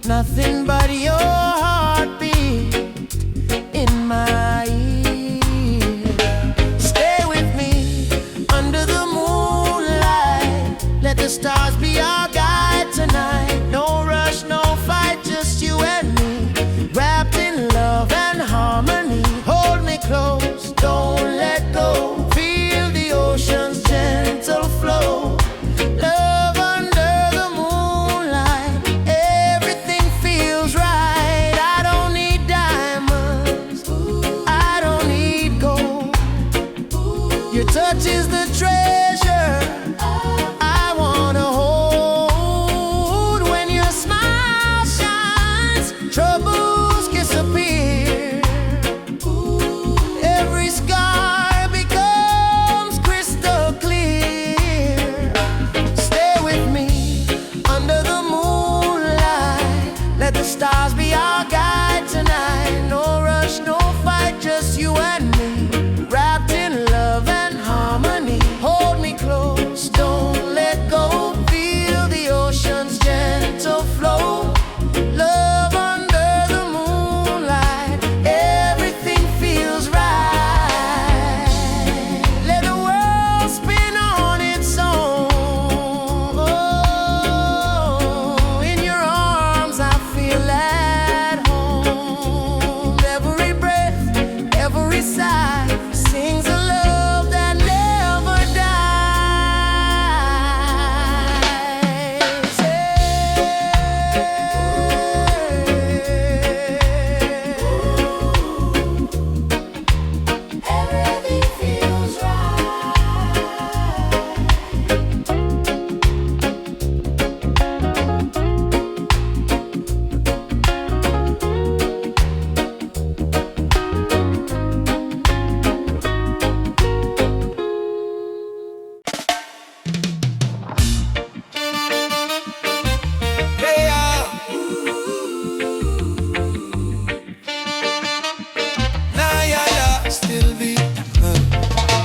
nothing but your heartbeat in my ear. Stay with me under the moonlight. Let the stars be our guide tonight. No rush, no fight, just you and me, wrapped in love and harmony. Hold me close, don't let go. Feel the ocean's gentle flow. Love under the moonlight, everything feels right. I don't need diamonds, I don't need gold. Your touch is the treasure I wanna hold. When your smile shines, troubles disappear. Every scar becomes crystal clear. Stay with me under the moonlight. Let the stars be our guide tonight. No rush, no fight, just you and me, wrapped in love and harmony. Hold me close, don't let go. Feel the ocean's gentle flow. Love under the moonlight, everything feels right. Let the world spin on its own. Oh, in your arms I feel at home. Every breath, every sigh sings a love that never dies. Everything feels right. Still be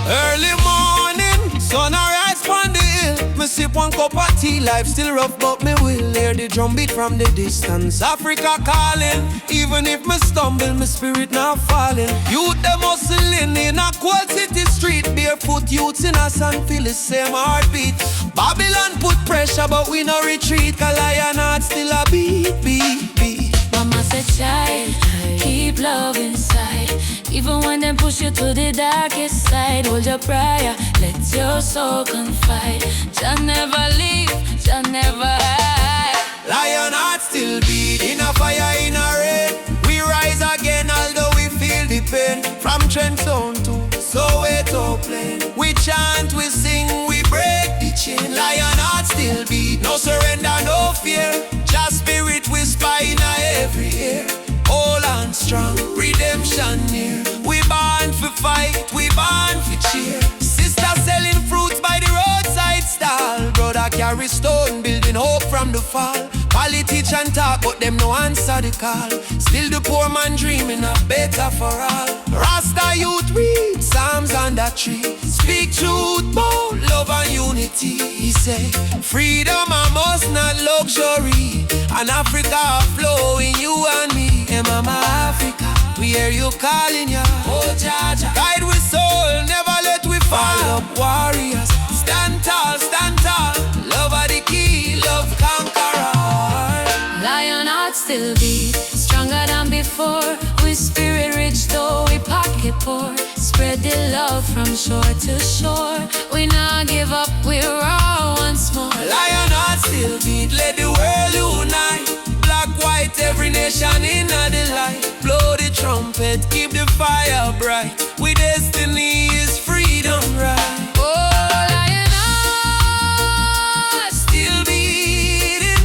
early morning, sun arise on the hill. Me sip one cup of tea, life still rough, but me will hear the drum beat from the distance. Africa calling, even if me stumble, my spirit not falling. Youth them hustling in a cold city street, barefoot youths in a sand feel the same heartbeat. Babylon put pressure, but we no retreat. 'Cause lion heart still a beat, beat, beat. Mama said, child, keep love inside. Even when they push you to the darkest side, hold your prayer, let your soul confide. Jah never leave, Jah never hide. Lion heart still beat, in a fire, in a rain. We rise again, although we feel the pain. From Trent Zone to Soweto Plain, we chant, we sing, we break the chain. Lion heart still beat, no surrender, no fear. Just spirit whisper in every ear. Hold on strong, redemption near. We born for fight, we born for cheer. Sister selling fruits by the roadside stall. Brother carry stone, building hope from the fall. Politician talk, but them no answer the call. Still the poor man dreaming of better for all. Rasta youth read Psalms under tree. Speak truth, bold love and unity. He say, freedom a must, not luxury. And Africa flowing, you and me. Hey mama Africa, we hear you calling ya. Oh Jaja, guide we soul, never let we fall. Up warriors, stand tall, stand tall. Love are the key, love conquer all. Lion heart still beat, stronger than before. We spirit rich though we pocket poor. Spread the love from shore to shore. We not give up, we're all once more. Lion heart still beat, let the world unite. Black, white, every nation in the light. Blow the trumpet, keep the fire bright. We destiny is freedom, right? Oh, lion heart still beating.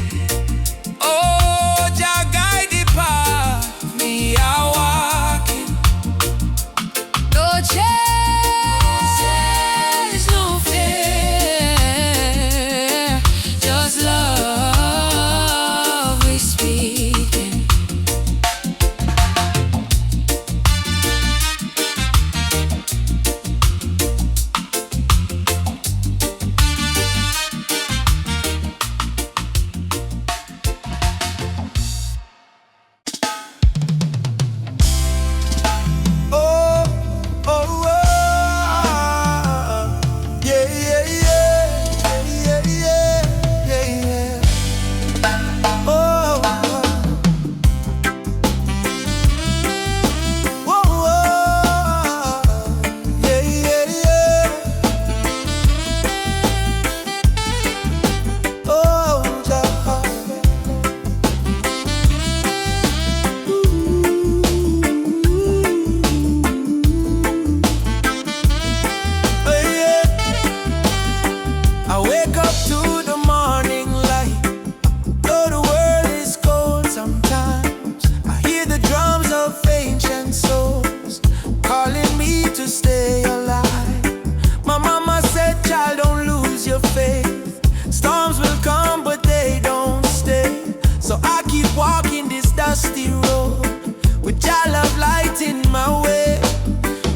Oh, Jah guide the path, me a walking. No change, no fear, just love we speaking. dusty road, with Jah love lighting my way.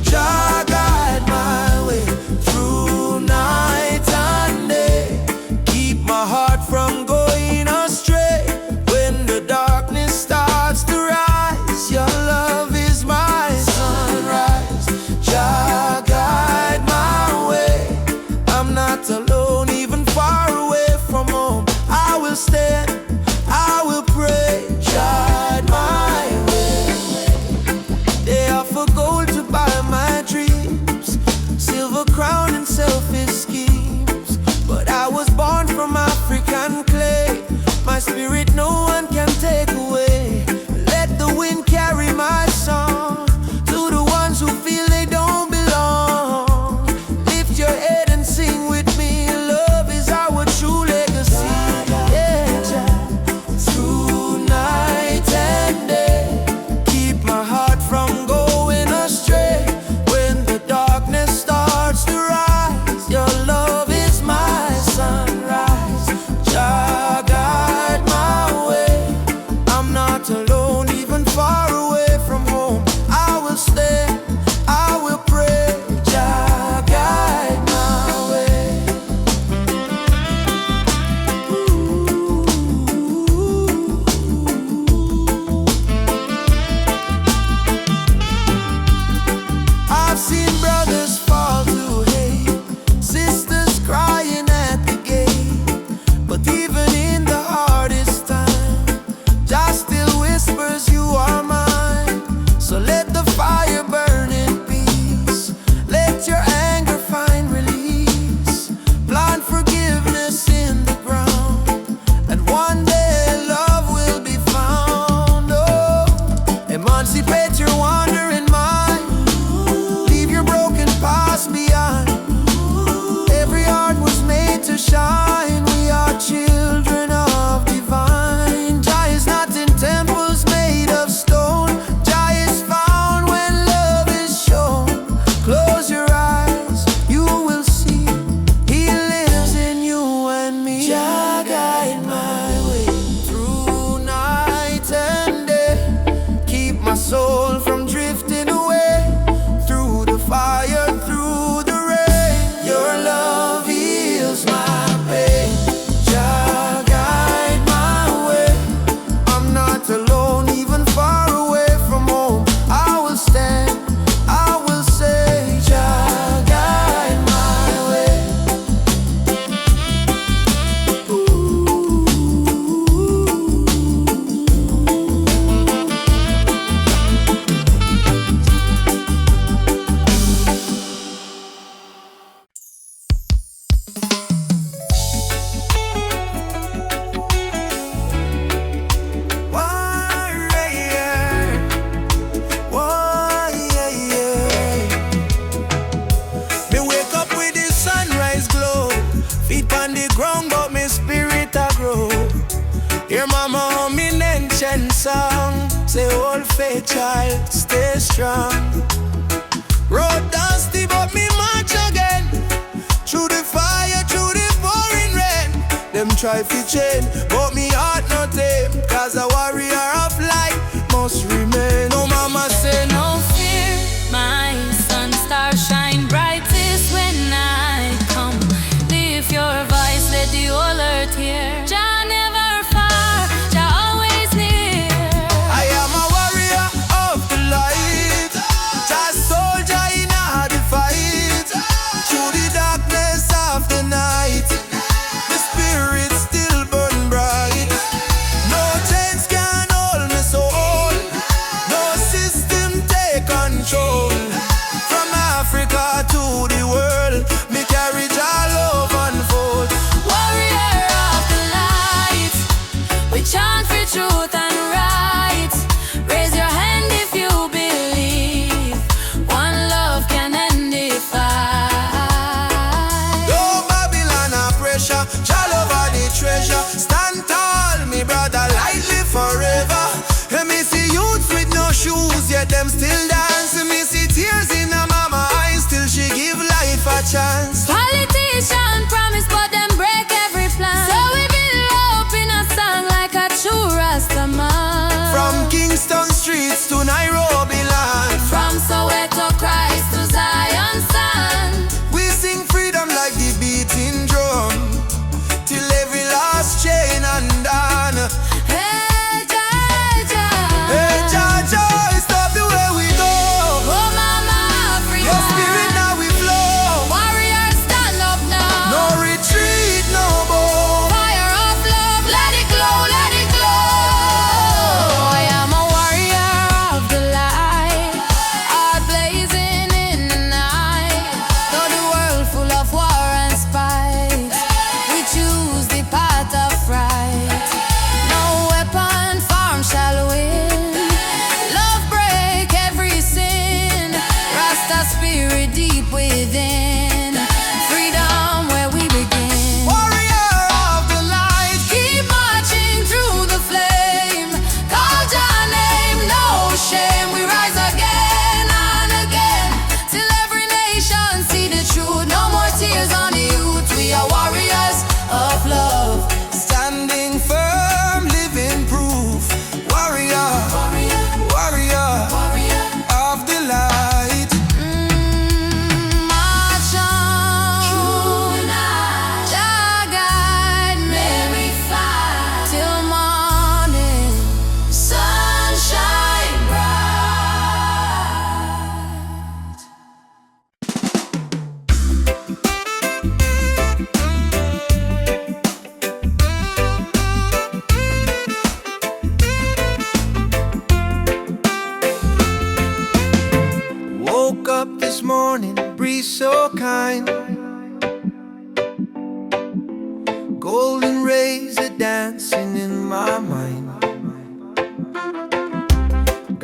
Jah guide my way through night and day. Keep my heart from going astray. When the darkness starts to rise, your love is my sunrise. Jah guide my way. I'm not alone, even far away from home. I will stand, I will pray. Guide my way. They offer gold to buy my dreams, silver crown and selfish schemes, but I was born from African clay. My spirit no one can take away. Let the wind carry my song to the ones who feel they don't belong. Lift your head and sing with me. Love is our true legacy. Yeah, through night and day. Keep my heart from going astray. When the darkness starts to rise, your love is my sunrise. Jah guide my way. I'm not alone, even far away from home. I will stand, I will pray. Jah guide my way. I've seen brothers fall to hate, sisters crying at the gate, but even in the hardest time, Jah still whispers you are mine. So let the fire burn in peace. Let your anger find release. Plant forgiveness in the ground, and one day love will be found. Oh, emancipate your wandering mind. Leave your broken past behind. Every heart was made to shine. We are children of divine. Jah is not in temples made of stone. Jah is found when love is shown. Close your eyes, you will see He lives in you and me. Jah guide my way through night and day. Keep my soul from drifting away. Through the fire, through the rain, your love heals my pain. Jah guide my way. I'm not alone, even far away from home. I will stand, I will say, Jah guide my way. Me wake up with the sunrise glow. Feet on the ground, but me spirit a grow. Hear mama humming ancient song. Say, old faith child, stay strong. Road dusty, but me march again. Through the fire, through the pouring rain. Them try to chain, but me heart not tame. Cause a warrior of light must remain. No mama say no. No fear, my sun star shine brightest when I come. Lift your voice, let the whole earth hear. Jah never far, Jah always near. I am a warrior of the light, just soldier in the fight. Through the darkness of the night, the spirit still burn bright. No chains can hold me soul. No system take control. From Africa to the world, me carry Jah love unfold. Warrior of the light, we chant for truth and right. Raise your hand if you believe one love can end the fight. No Babylon or pressure, Jah love are the treasure. Stand tall, me brother, lightly forever. And me see youths with no shoes, yet them still dance. And me see tears in a mama eyes, still she give life a chance. Politician promise, but them break every plan. So we build hope in a song like a true Rasta man. From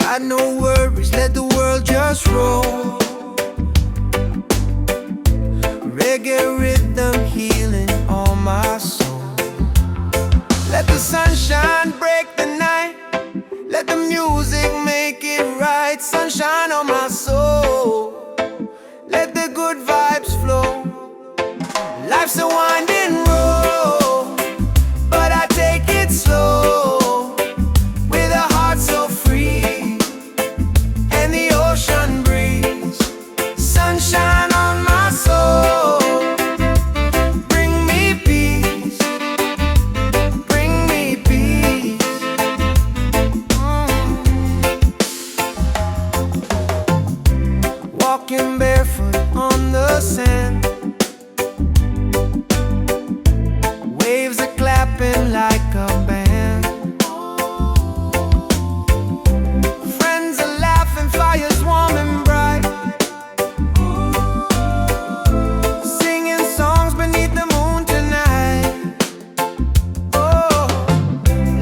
Got no worries, let the world just roll. Reggae rhythm healing all my soul. Let the sunshine break the night. Let the music make it right. Sunshine on my soul. Let the good vibes flow. Life's a winding road, but I take it slow, with a heart so free and the ocean breeze. Sunshine on my soul. Bring me peace. Bring me peace. Walking barefoot on the sand. Waves are clapping like a band. Friends are laughing, fires warm and bright. Singing songs beneath the moon tonight. Oh,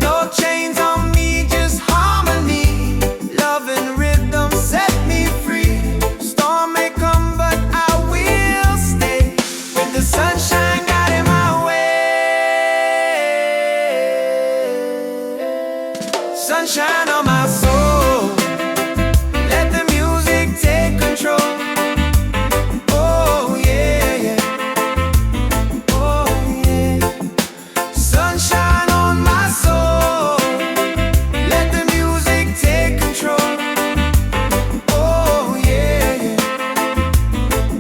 no chains on me, just harmony. Love and rhythm set me free. Storm may come, but I will stay with the sunshine guiding my way. Sunshine on my soul. Let the music take control. Oh yeah, yeah. Oh yeah. Sunshine on my soul. Let the music take control. Oh yeah, yeah.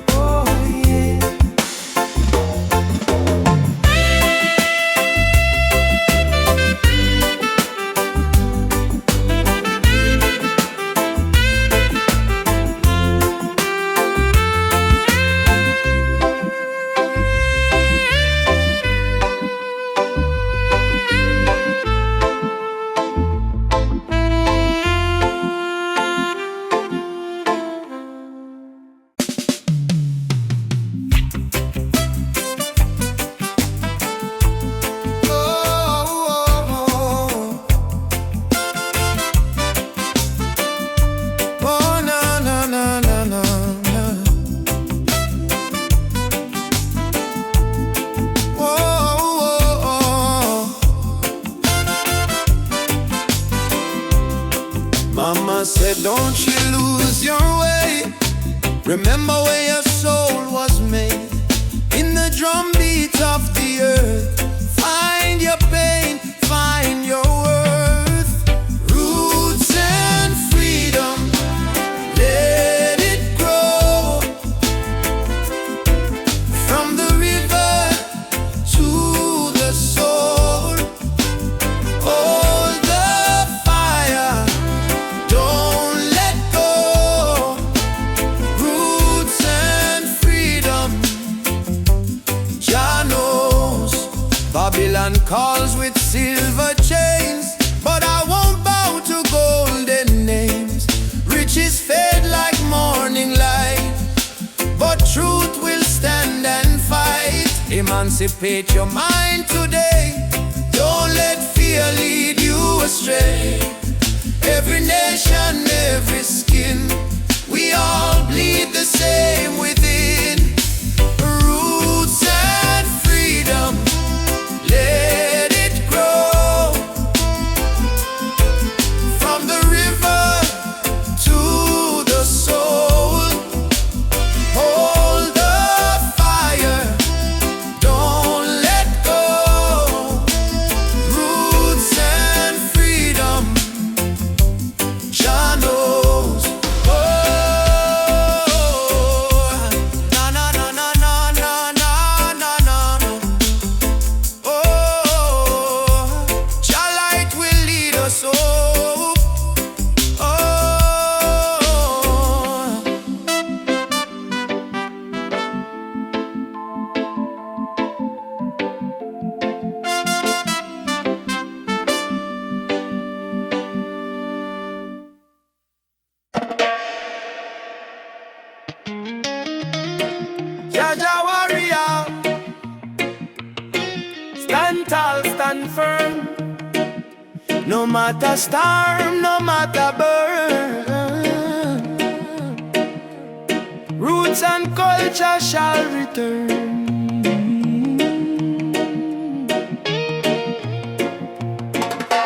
Oh yeah. Mama said, don't you lose your way. Remember where your soul was made. In the drum beat of the earth. Find your pain, find your worth. Roots and freedom, let it grow. From the river to the soul. Hold the fire, don't let go. Roots and freedom, Jah knows. Babylon calls with silver chains, but I won't bow to golden names. Riches fade like morning light, but truth will stand and fight. Emancipate your mind today. Don't let fear lead you astray. Every nation, every skin, we all bleed the same within. Roots and freedom, let it grow. From the river to the soul. Hold the fire, don't let go. Roots and freedom, Jah knows. Oh, No matter storm, no matter burn, roots and culture shall return.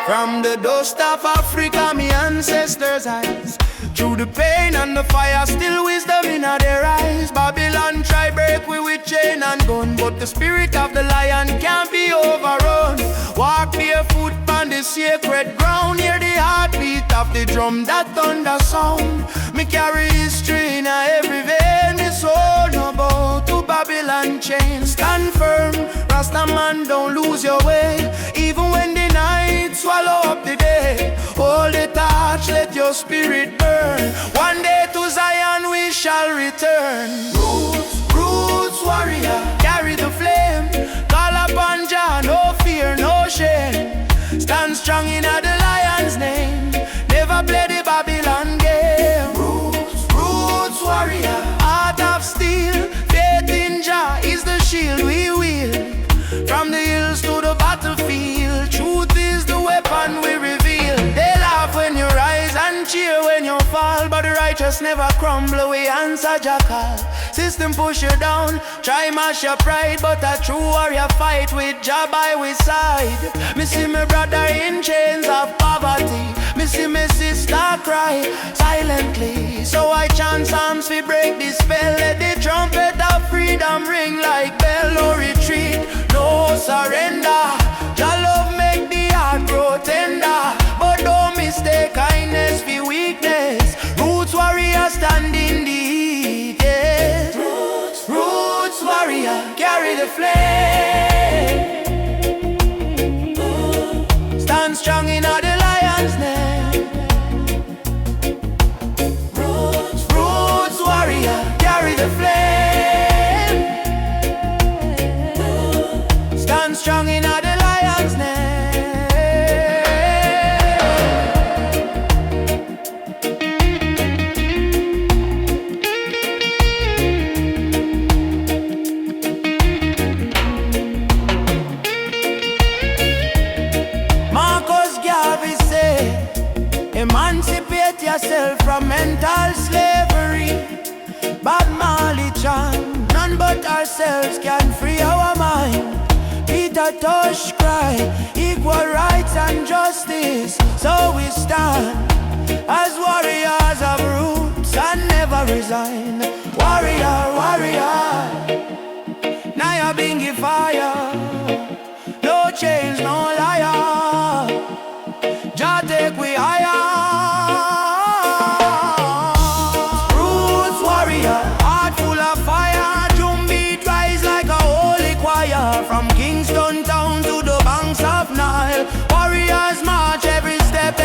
From the dust of Africa, me ancestors' eyes, through the pain and the fire, still wisdom in their eyes. Babylon try break we with chain and gun, but the spirit of the lion can't be overrun. Walk barefoot on the sacred ground, hear the heartbeat of the drum, that thunder sound. Me carry history in every vein, me soul no bow to Babylon chain. Stand firm, Rasta man, don't lose your way, even when the night swallow up the day. Hold the torch, let your spirit burn. One day to Zion we shall return. Roots, roots warrior, carry the flame. Call upon Jah, no fear, no shame. Stand strong in the lion's name, never play the Babylon game. Roots, roots warrior, heart of steel. Faith in Jah is the shield we wield. From the hills to the battlefield, truth is the weapon we reveal. They laugh when you rise and cheer when you fall, but the righteous never crumble, we answer Jah call. System push you down, try mash your pride, but a true warrior fight with Jah by his side. Me see my brother in chains of poverty, me see my sister cry silently. So I chant psalms we break this spell, let the trumpet of freedom ring like bell. No retreat, no surrender. Jah love make the heart grow tender, but don't mistake kindness for weakness. Roots warrior stand in the heat, yes. Roots warrior carry the flame. Stand strong in the lion's name. Roots warrior carry the flame. Stand strong in the lion's name. Emancipate yourself from mental slavery. Bob Marley chant, none but ourselves can free our mind. Peter Tosh cry, equal rights and justice. So we stand as warriors of roots and never resign. Warrior, warrior, now you're being fire. No change, no liar. Jah take we higher. Roots warrior, heart full of fire. Drum beat rise like a holy choir. From Kingston town to the banks of Nile, warriors march every step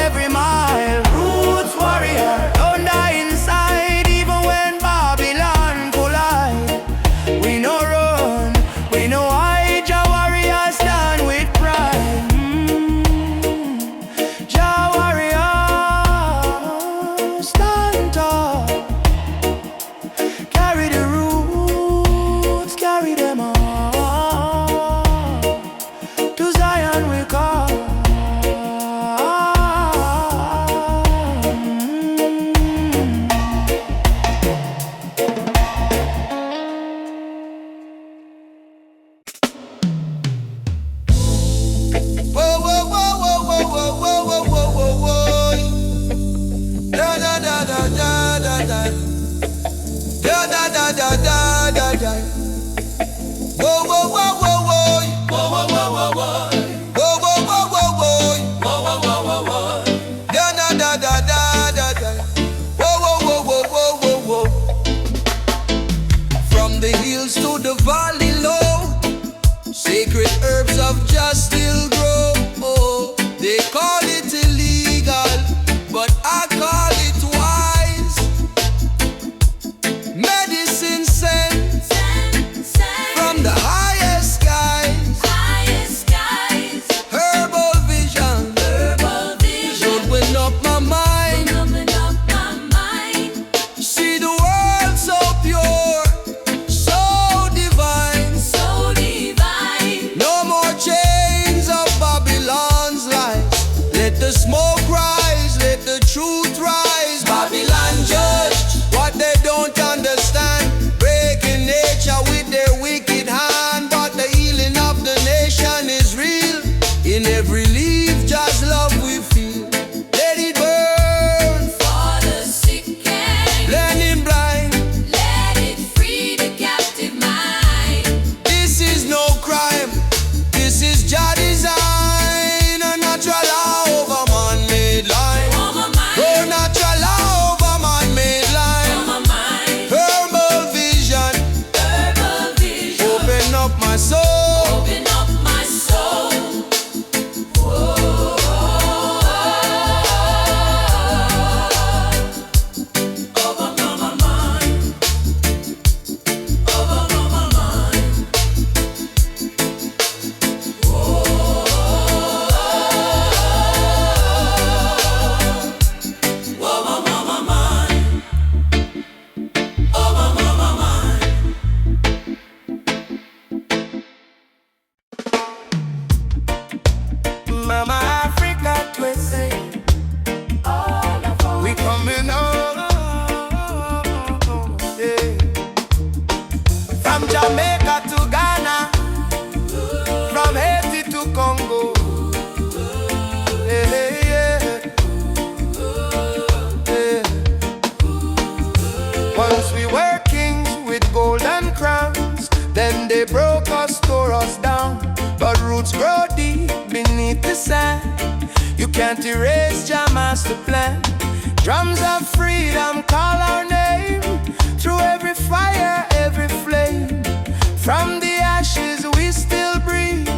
can't erase your master plan. Drums of freedom call our name through every fire, every flame. From the ashes we still breathe.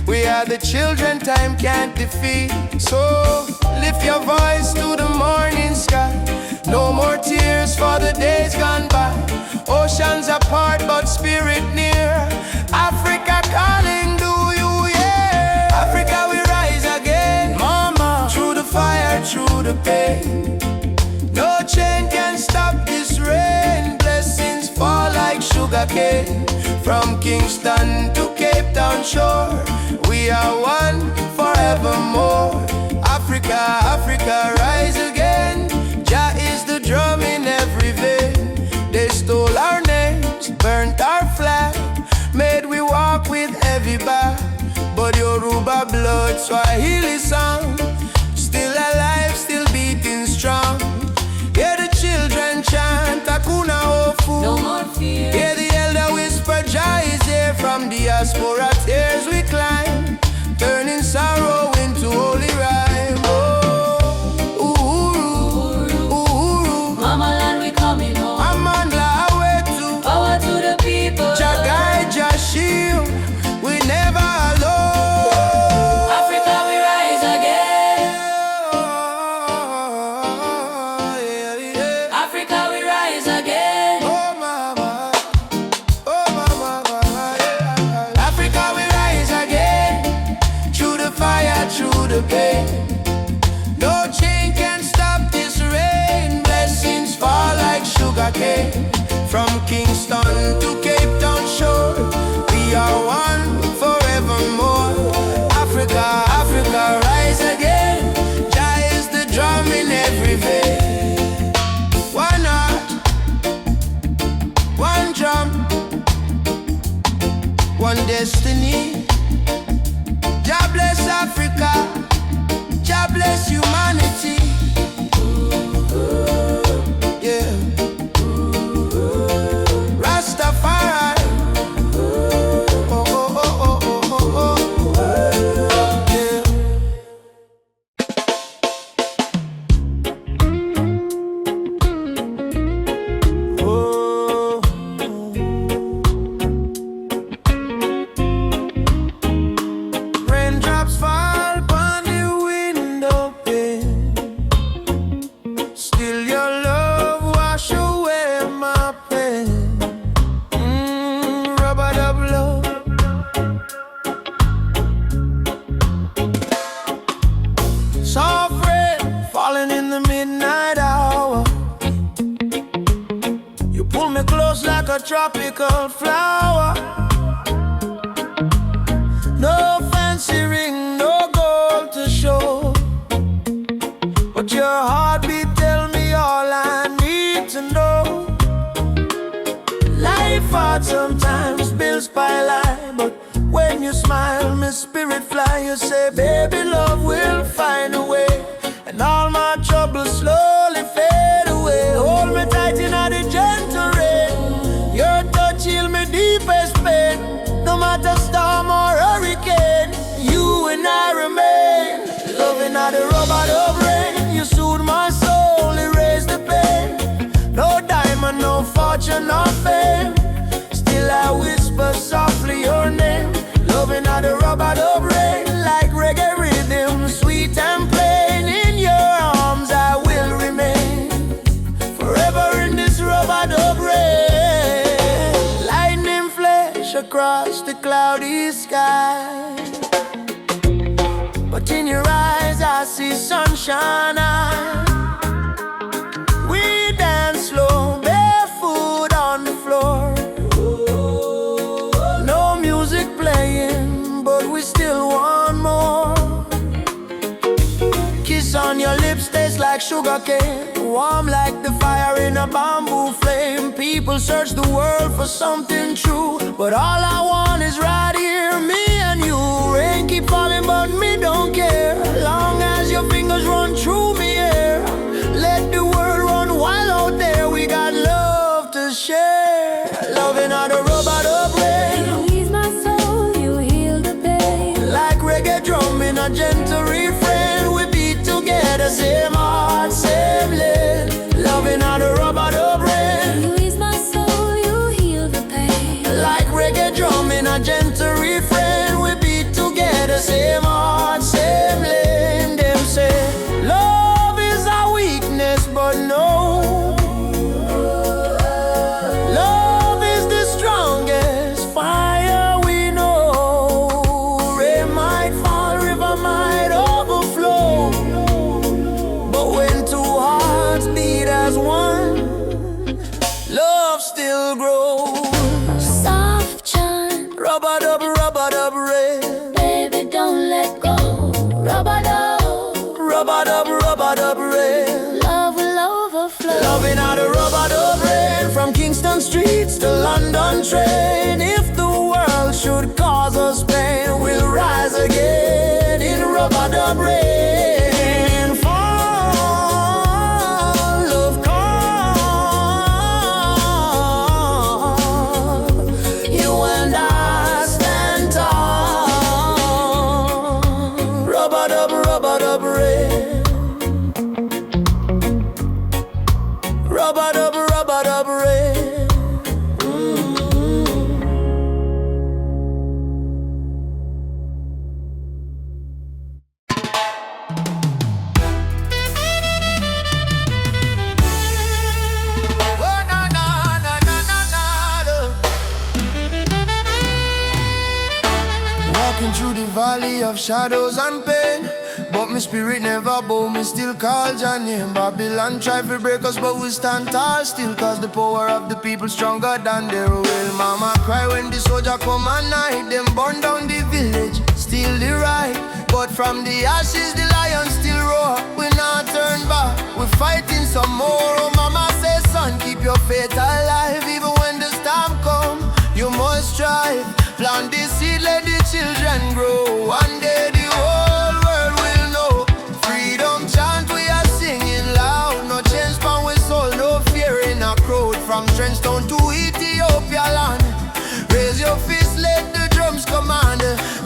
We are the children time can't defeat. So lift your voice to the morning sky. No more tears for the days gone by. Oceans apart but spirit near. Africa calling, do you hear? Africa we rise again, mama. Through the fire, through the pain. No chain can stop this rain. Blessings fall like sugar cane. From Kingston to Cape Town shore, we are one forevermore. Africa, Africa, rise again. Jah is the drum in every vein. They stole our names, burnt our flag, made we walk with heavy back. But Yoruba blood, Swahili song, still alive, still beating strong. Hear the children chant Hakuna Hofu. No more fear. Hear the elder whisper Jah is here. From diaspora tears we climb, turning sorrow into holy rhyme. Oh, Uhuru, Uhuru, Mama land we coming home. Amandla Awetu, Power to the people. Jah guide, Jah shield, we never alone. Africa we rise again. Africa we rise again. Oh mama, yeah. Africa we rise again. Through the fire, through the pain. No chain can stop this rain. Blessings fall like sugar cane. From Kingston to Cape Town shore, we are one forevermore. Africa, Africa, rise again. Jah is the drum in every vein. One heart, one drum, one destiny. Jah bless Africa, Jah bless humanity. Yeah. Rastafari. Oh, oh, oh, oh, oh, oh, yeah. Oh. Raindrops fall upon the window pane. Still your love wash away my pain. Rubber dub love. Soft rain falling in the midnight hour. You pull me close like a tropical flower. No fancy ring, no gold to show, but your heartbeat tell me all I need to know. Life hard sometimes, bills pile high, but when you smile, my spirit fly. You say, baby, love will find a way, and all my troubles slowly fade away. Hold me tight in the gentle rain. Your touch heal me deepest pain. No matter storm or hurricane, you and I remain. Loving at the rubber dub rain. You soothe my soul, erase the pain. No diamond, no fortune, no fame. Still I whisper softly your name. Loving at the rubber dub rain. Like reggae rhythm, sweet and plain. In your arms I will remain, forever in this rubber dub rain. Lightning flash across the cloudy sky, but in your eyes I see sunshine. We dance slow, barefoot on the floor. No music playing, but we still want more. Kiss on your lips tastes like sugar cane, warm like the fire in a bamboo flame. People search the world for something true, but all I want is right here, me and you. Rain keep falling, but me don't care. Long as your fingers run through me here, let the world run wild out there. We got love to share. Loving on the rubber dub rain. You ease my soul, you heal the pain. Like reggae drum in a gentle refrain. We beat but no. Love is the strongest fire we know. Rain might fall, river might overflow, but when two hearts beat as one, love still grows. Soft chant, Rub-a-dub, rub-a-dub, rain. baby, don't let go. Rub-a-dub, Rub-a-dub, rub-a-dub, rain. love will overflow. Loving out a rub-a-dub rain. From Kingston streets to London train. If the world should cause us pain, we'll rise again in rub-a-dub rain. Fall of calm, you and I stand tall. Rub-a-dub, rub-a-dub rain. Rub-a-dub, rub-a-dub rain. Oh, na, na, na, na, na, na, na. Walking through the valley of shadows and pain, but my spirit never bow, me still call your name. Babylon try to break us, but we stand tall still, cause the power of the people stronger than their will. Mama cry when the soldier come at night. Them burn down the village, steal the right, but from the ashes the lion still roar. We not turn back, we fighting some more. Oh mama say son, keep your faith alive. Even when the storm come, you must strive. Plant the seed, let the children grow. One day the whole world will know. Freedom chant we are singing loud. No change from we soul, no fear in a crowd. From Trenchtown to Ethiopia land, raise your fist, let the drums command.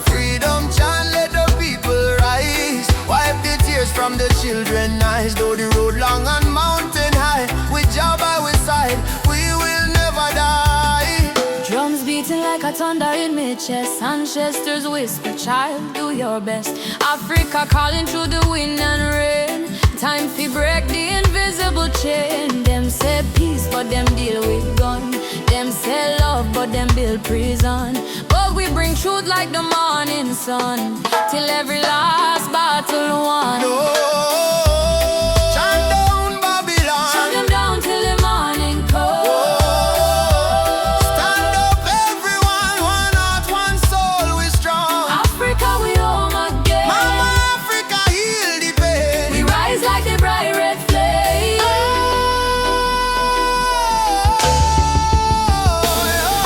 Freedom chant, let the people rise. Wipe the tears from the children's eyes. Though the road long and mountain high, with Jah by we side, we will never die. Drums beating like a thunder in my chest. Ancestors whisper, child, do your best. Africa calling through the wind and rain. Time to break the invisible chain. Them say peace, but them deal with gun. Them say love, but them build prison. But we bring truth like the morning sun, till every last battle won. No, chant down Babylon. Shut them down till the morning comes. Stand up everyone, one heart, one soul, we strong. Africa, we home again. Mama Africa, heal the pain. We rise like the bright red flame.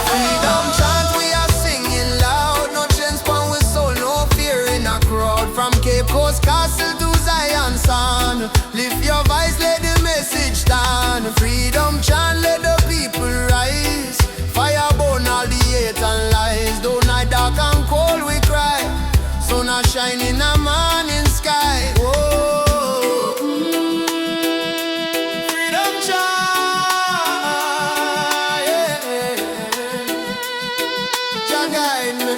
Freedom chant we are singing loud. No chance pan we soul, no fear in a crowd. From Cape Coast Castle to Zion Sound, lift your voice, let the message stand. Freedom chant, let the people rise. Fire burn all the hate and lies. Though night dark and cold we cry, sun a shine in a morning sky. Whoa. Freedom chant, yeah. Jah guide me.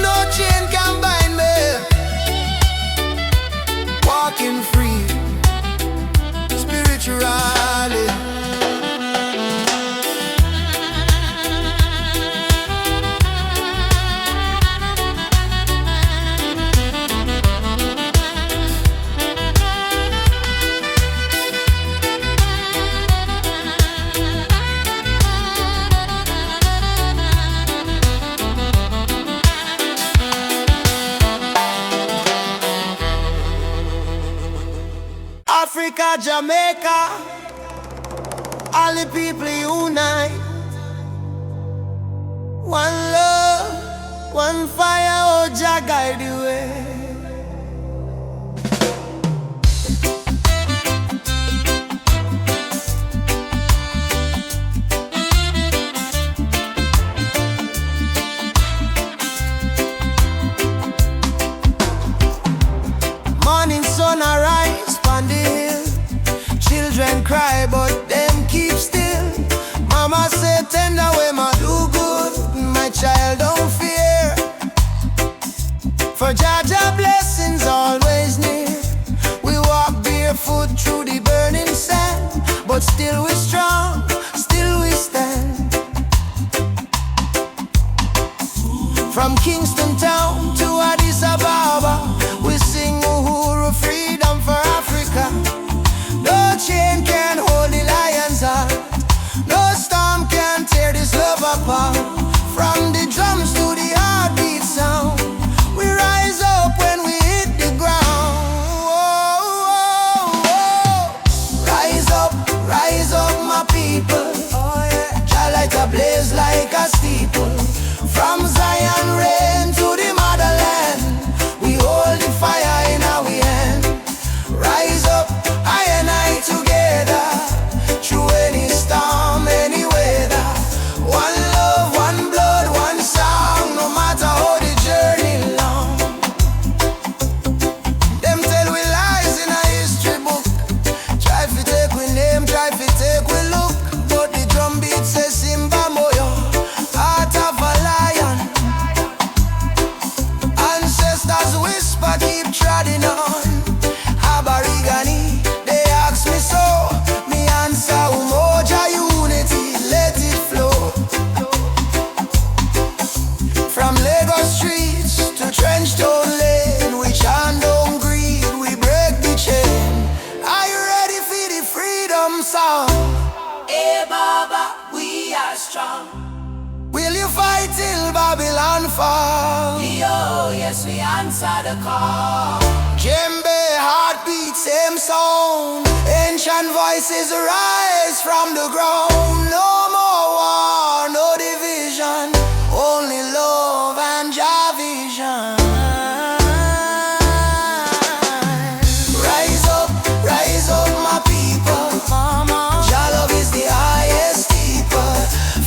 No chain can bind me. Walking free, spiritually. Africa, Jamaica, all the people unite. One love, one fire, oh Jah guide the way. Morning sun arise on the hill. Children cry but them keep still. Mama say tender way ma do good. My child don't fear, for Jah Jah blessings always near. We walk strong. Will you fight till Babylon fall? Yo, yes, we answer the call. Djembe, heartbeat, same sound. Ancient voices rise from the ground. No more war, no division, only love and Jah vision. Rise up, my people. Jah love is the highest steeple.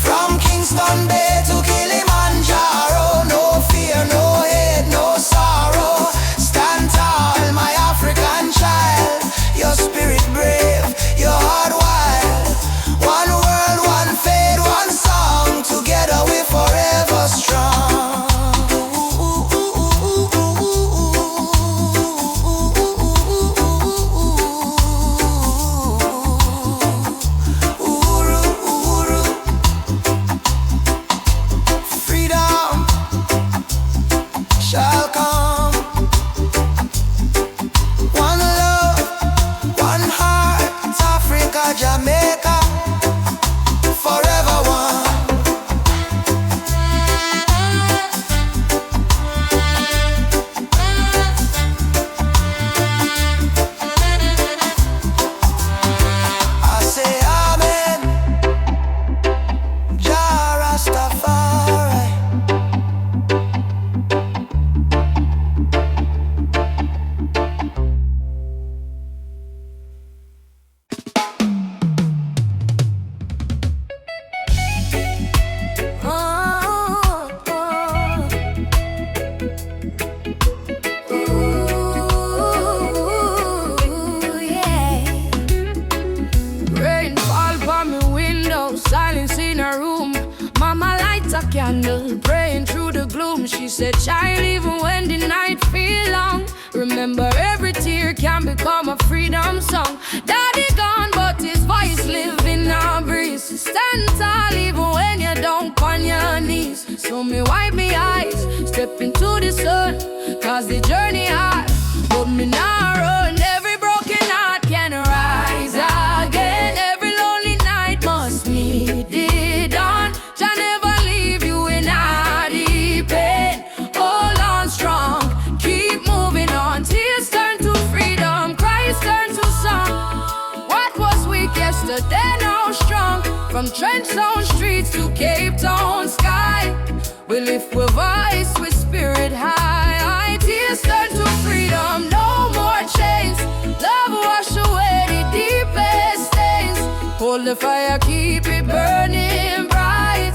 From Kingston Bay to Kilimanjaro, no fear, no hate, no sorrow. Stand tall, my African child. Your spirit brave, your heart wild. One world, one faith, one song. Together we forever strong. Shall come. One love, one heart, Africa, Jamaica, forever one. I say amen, Jah Rastafari. Rain fall by my window, silence in her room. Mama lights a candle, praying through the gloom. She said, child, even when the night feel long, remember every tear can become a freedom song. Daddy gone, but his voice live in our breeze. Stand tall even when you don't on your knees. So me wipe me eyes, step into the sun, cause the journey hard, but me not run. Every broken heart can rise again. Every lonely night must meet the dawn. Jah never leave you in a deep pain. Hold on strong, keep moving on. Tears turn to freedom, cries turn to song. What was weak yesterday now strong. From Trenchtown streets to Cape Town sky, we lift with voice, with spirit high. Tears turn to freedom, no more chains. Love wash away the deepest stains. Hold the fire, keep it burning bright,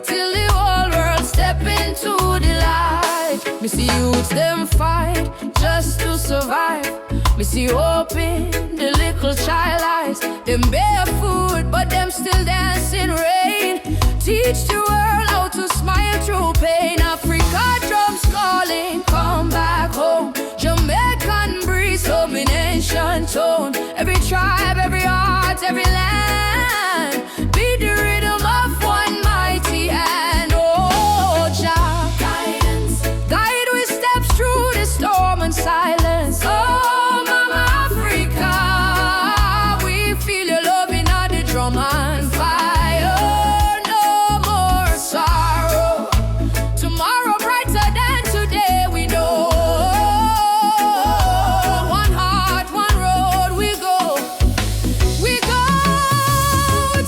till the whole world step into the light. Me see youths them fight just to survive. Me see hope in the little child eyes. Them barefoot, but them still dancing rain. Teach the world how to smile through pain. Africa drums calling, come back home. Jamaican breeze, domination tone. Every tribe, every heart, every land, be the rhythm of one mighty hand. Oh, Jah, guidance, guide we steps through the storm and silence. Oh, Mama Africa, we feel your love in the drum and fire. No more sorrow. Tomorrow brighter than today, we know. One heart, one road, we go. We go.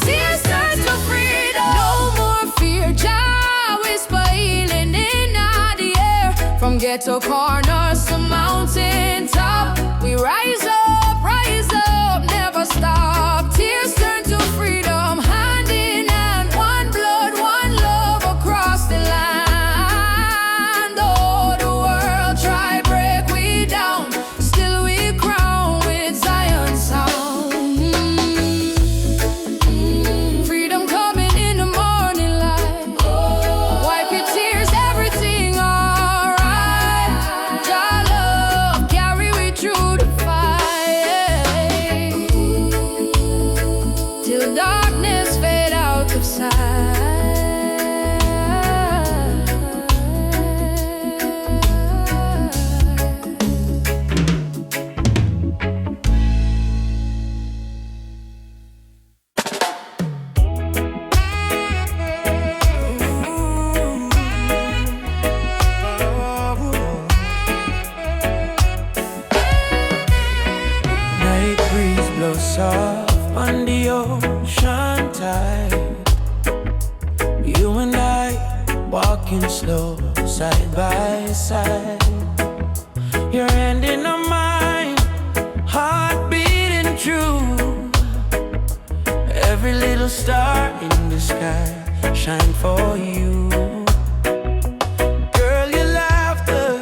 Tears turn to freedom. No more fear. Jah whisper healing in the air. From ghetto corners to mountain top, we rise up, never stop. Tears turn to freedom, hand in hand, one blood, one love across the land. Oh, the world try break we down, still we crown with Zion sound. Freedom coming in the morning light. Wipe your tears, everything alright. off on the ocean tide. You and I walking slow, side by side. Your hand in mine, heart beating true. Every little star in the sky shine for you. Girl, your laughter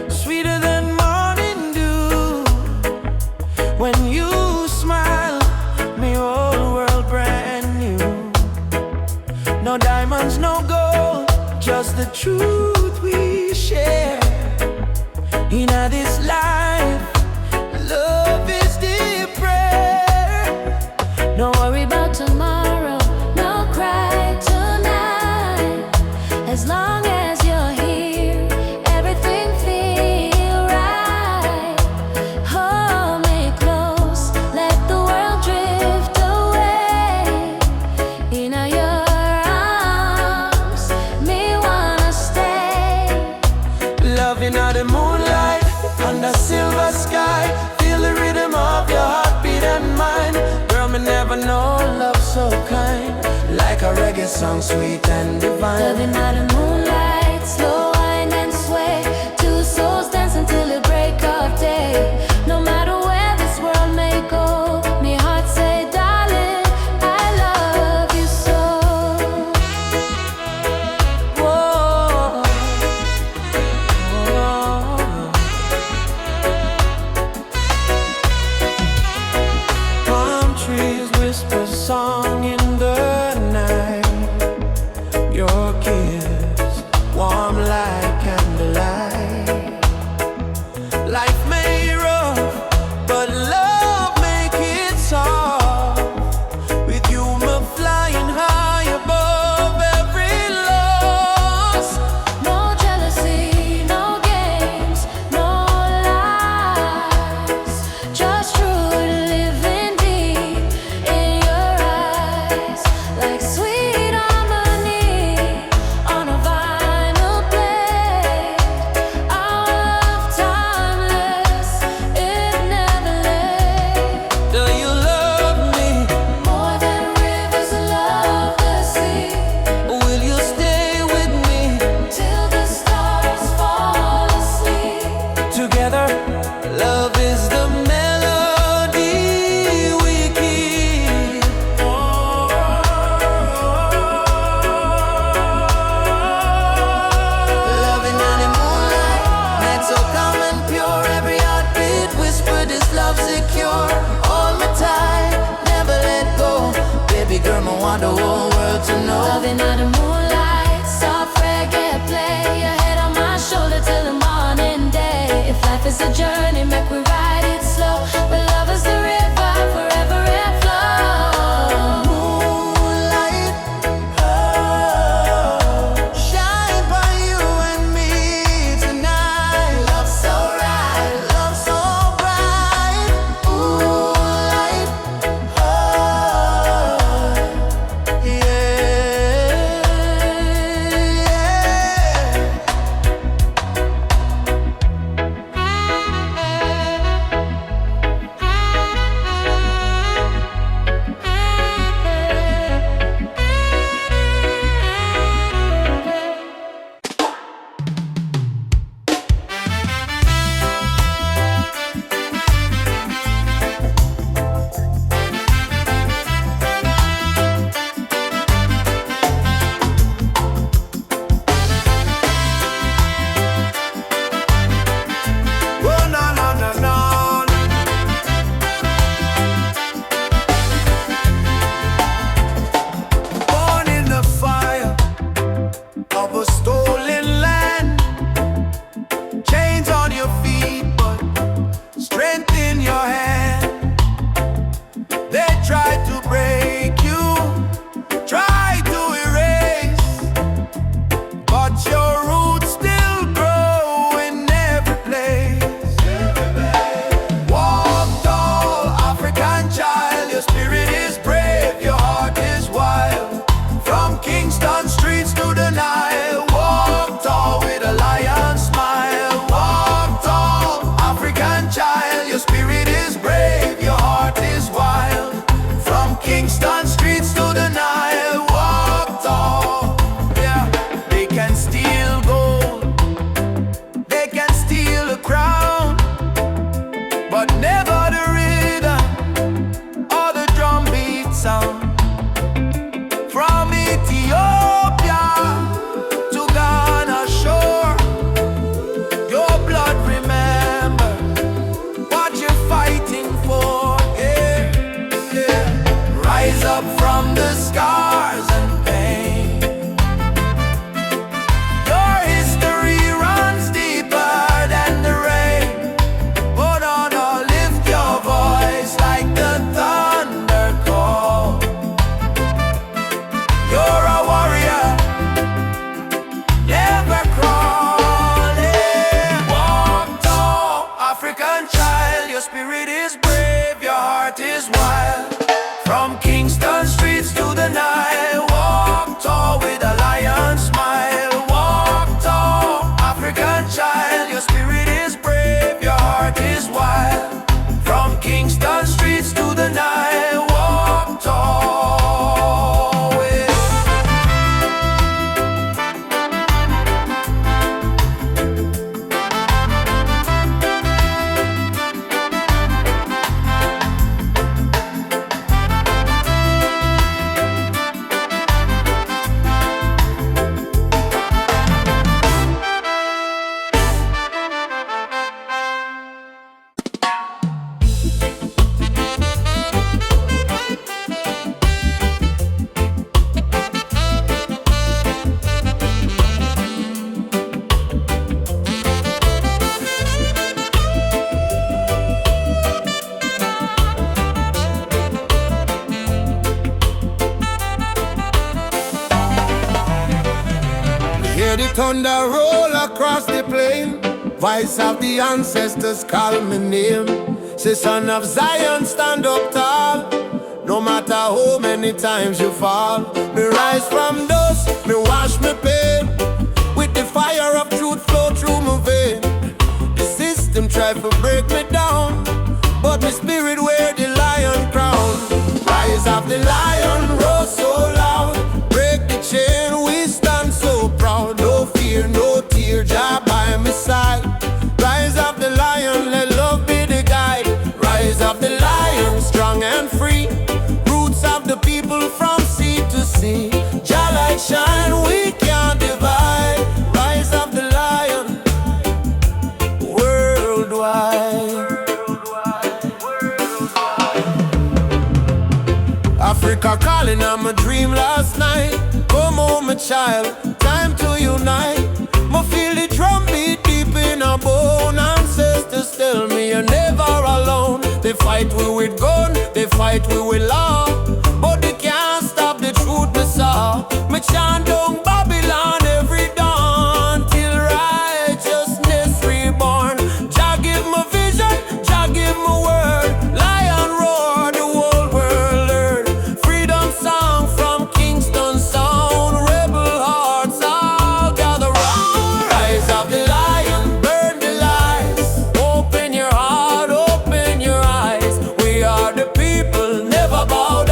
sweeter than morning dew. When you smile, my whole world brand new. No diamonds, no gold, just the truth we share. In this life, love is the prayer. No worry about tomorrow, no cry tonight. As long as you're here, everything feel right. Hold me close, let the world drift away. In your arms, me wanna stay. Loving out the moonlight, under silver sky. Feel the rhythm of your heartbeat and mine. Girl, me never know love so kind. Like a reggae song, sweet and divine. Loving out the moonlight, slow wine and sway. Two souls dance until the break of day. No matter where this world may go, me heart say, darling, I love you so. Whoa. Palm trees whisper song in the night. Your kiss warm like candlelight. Life may rough, but love make it soft. With you, me flying high above every loss. No jealousy, no games, no lies. Just truth living deep in your eyes. Like sweet harmony on a vinyl plate. Our love timeless, it never late. Do you love me? More than rivers love the sea. Will you stay with me? Till the stars fall asleep. Together, love is the melody we keep. Loving in the moonlight, night so calm and pure. Every heartbeat whisper this love secure. Hold me tight, never let go. Baby girl, I want the whole world to know. Loving out the moonlight, soft reggae play. Your head on my shoulder till the morning day. If life is a journey, make we ride it slow. But love is the river, forever it flows. Moonlight, oh, shine by you and me tonight. Love so right, love so bright. Moonlight, oh, yeah, yeah. but never the rhythm or the drum beat sound. From Ethiopia to Ghana shore, your blood remember what you're fighting for. Yeah, yeah. Rise up from the scars and pain. Your history runs deeper than the rain. But on, lift your voice like the thunder call. You're a warrior, never crawling. Walk tall, African child. Your spirit is brave, your heart is wild. From Kingston streets to the Nile, walk tall with a lion smile. Walk tall, African child. Your spirit is brave, your heart is wild. From Kingston streets to the Nile, walk tall with. Hear the thunder roll across the plain. Voice of the ancestors call my name. Say, son of Zion, stand up tall. No matter how many times you fall. Me rise from dust, me wash me pain. With the fire of truth flow through my vein. The system try to break me down, but my spirit wear the lion crown. Rise of the lion, roar so loud. Break the chain, we stand so proud. No fear, no tear, Jah by my side. Rise of the lion, let love be the guide. Rise of the lion, strong and free. Roots of the people from sea to sea. Jah light shine, we can't divide. Rise of the lion, worldwide. Africa calling, I'm a dream last night. Come home, my child, time to unite. Me feel the drum beat deep in our bone. Ancestors tell me you're never alone. They fight we with gun, they fight we with law, but they can't stop the truth me saw. Me chant down Babylon every dawn till righteousness reborn. Jah give me vision, Jah give me word. Lion roar, the whole world learn. Freedom song from Kingston sound. Rebel hearts all gather round. Rise of the lion, burn the lies. Open your heart, open your eyes. We are the people, never bow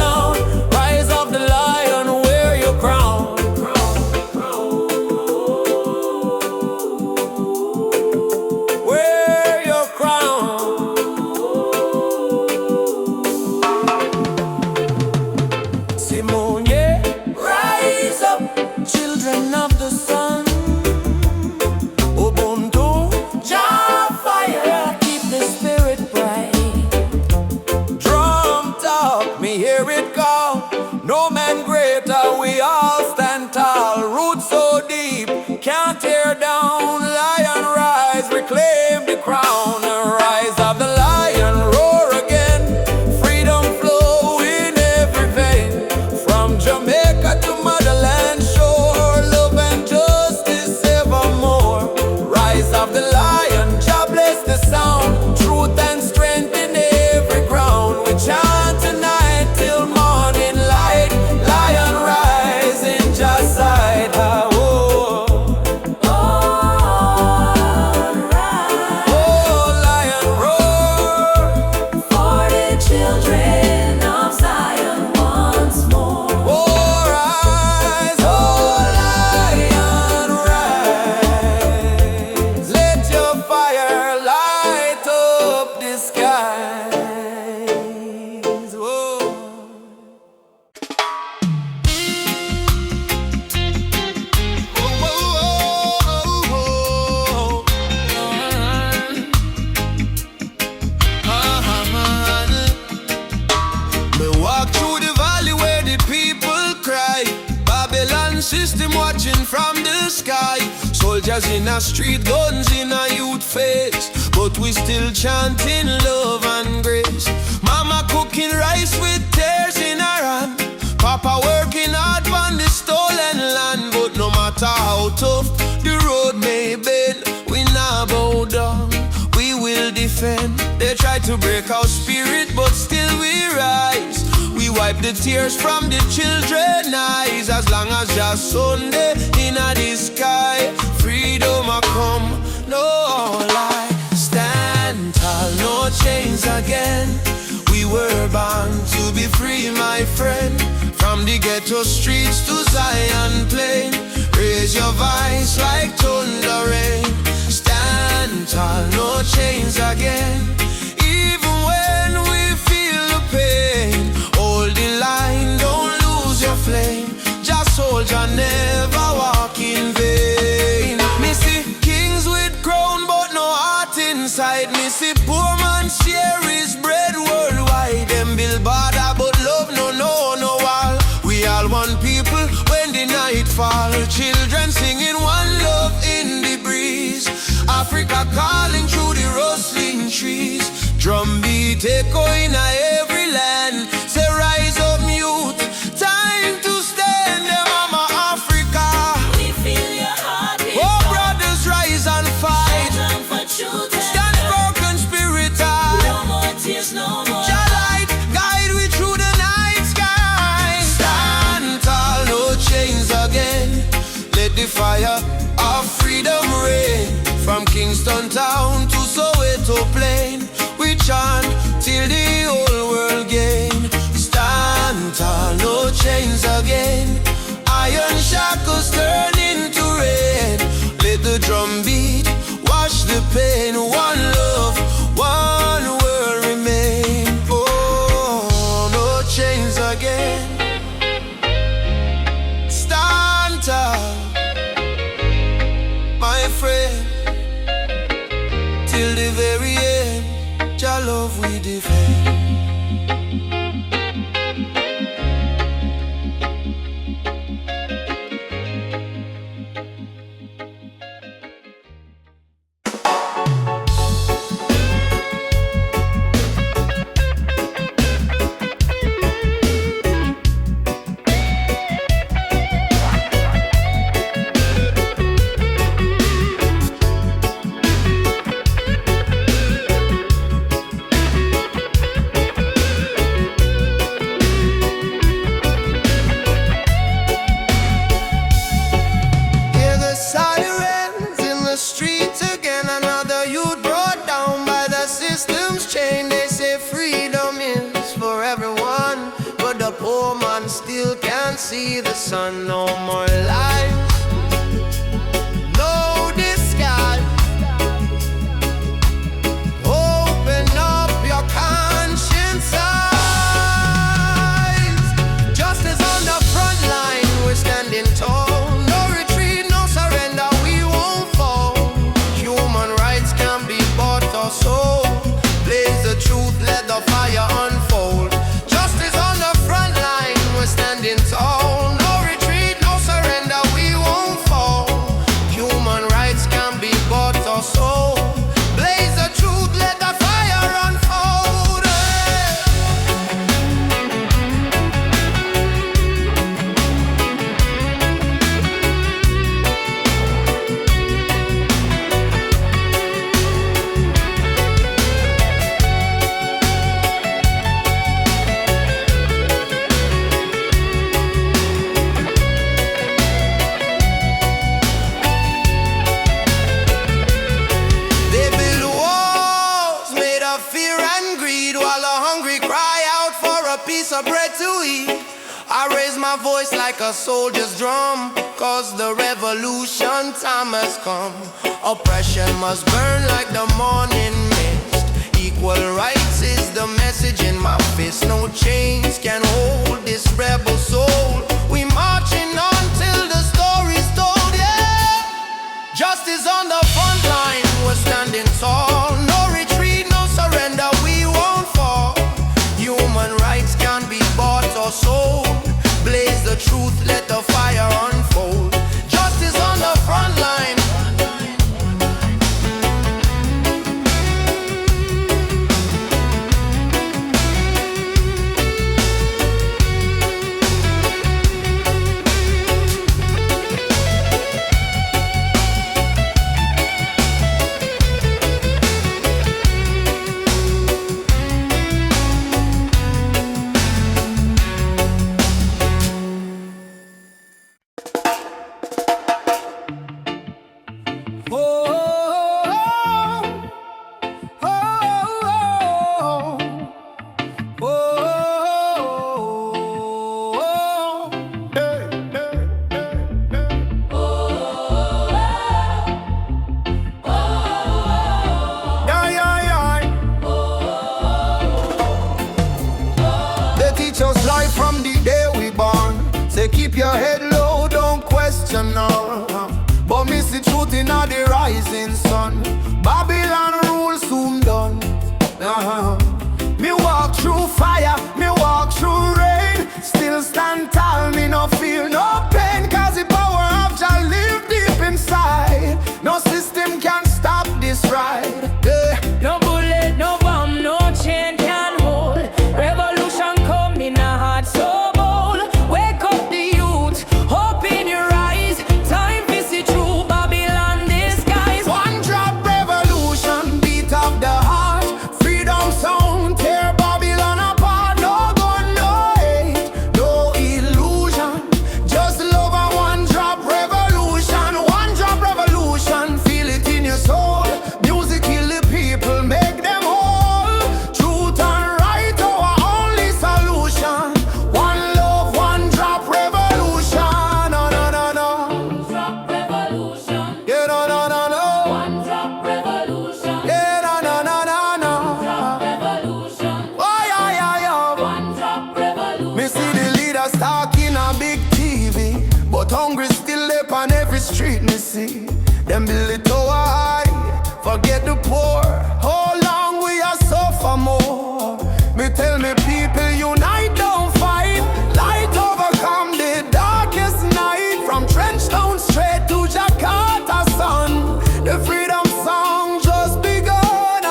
eyes. Whoa. System watching from the sky. Soldiers in a street, guns in a youth face, but we still chanting love and grace. Mama cooking rice with tears in her hand. Papa working hard on the stolen land. But no matter how tough the road may bend, we not bow down, we will defend. They try to break our spirit, but still we rise. We wipe the tears from the children's eyes. As long as just Sunday in the sky, freedom a come, no lie. Stand tall, no chains again. We were born to be free, my friend. From the ghetto streets to Zion Plain, raise your voice like thunder rain. Stand tall, no chains again. Even when we feel the pain, hold the line, don't lose your flame. Just soldier, never walk in vain. Me see kings with crown but no heart inside. Me see poor man share his bread worldwide. Them build border but love no wall. We all one people when the night fall. Children singing one love in the breeze. Africa calling through the rustling trees. Drum beat echo in every land. Say rise up youth, time to stand. Mama Africa, We feel your heartbeat. oh brothers rise and fight. Stand for truth and Stand for conspirator. no more tears, no more. Your light guide we through the night sky. Stand tall, no chains again. Let the fire of freedom reign. From Kingston town to Soweto plain, we chant till the whole world gain. Stand tall, no chains again. Iron shackles turn into rain. Let the drum beat wash the pain. One love, one world remain. Oh, no chains again. Stand tall, my friend. Till the very end, your love we defend. See the sun, no more life, no disguise. Open up your conscience eyes. Justice on the front line, we're standing tall. No retreat, no surrender, we won't fall. Human rights can't be bought or sold. Blaze the truth, let the fire unfold. Justice on the front line, we're standing tall. I raise my voice like a soldier's drum, cause the revolution time has come. Oppression must burn like the morning mist. equal rights is the message in my fist. No chains can hold this rebel soul. We marching on till the story's told, yeah. Justice on the front line, we're standing tall. No retreat, no surrender, we won't fall. Human rights can't be bought or sold. Blaze the truth, let the fire unfold. Justice on the front line. Keep your head low, don't question all. But miss the truth in all the rising sun. Babylon rule soon done. Me walk through fire, me walk through rain. Still stand tall, me no feel no pain. Cause the power of Jah live deep inside. No system can stop this ride. No bullet, no bomb, no chain can hold. Revolution come in a heart so bold. Wake up the youth, hope in your eyes. Time to see through Babylon disguise. One drop revolution, beat of the heart. Freedom sound, tear Babylon apart. No gun, no hate, no illusion. Just love and one drop revolution. One drop revolution, feel it in your soul. Music kill the people, make them whole. Truth and right, our only solution. One love, one drop revolution. No, no, no, no. Drop revolution, Yeah, no, no, no, no. one drop revolution, Yeah, no, no, no, no, no. revolution, Oh, yeah, yeah, yeah. one drop revolution. Me see the leaders talking on big TV, but hungry still live on every street. Me see them build it tower high, forget the poor. How long we are suffer more? Me tell me people unite, don't fight. Light overcome the darkest night. From Trenchtown straight to Jakarta sun. The freedom song just begun.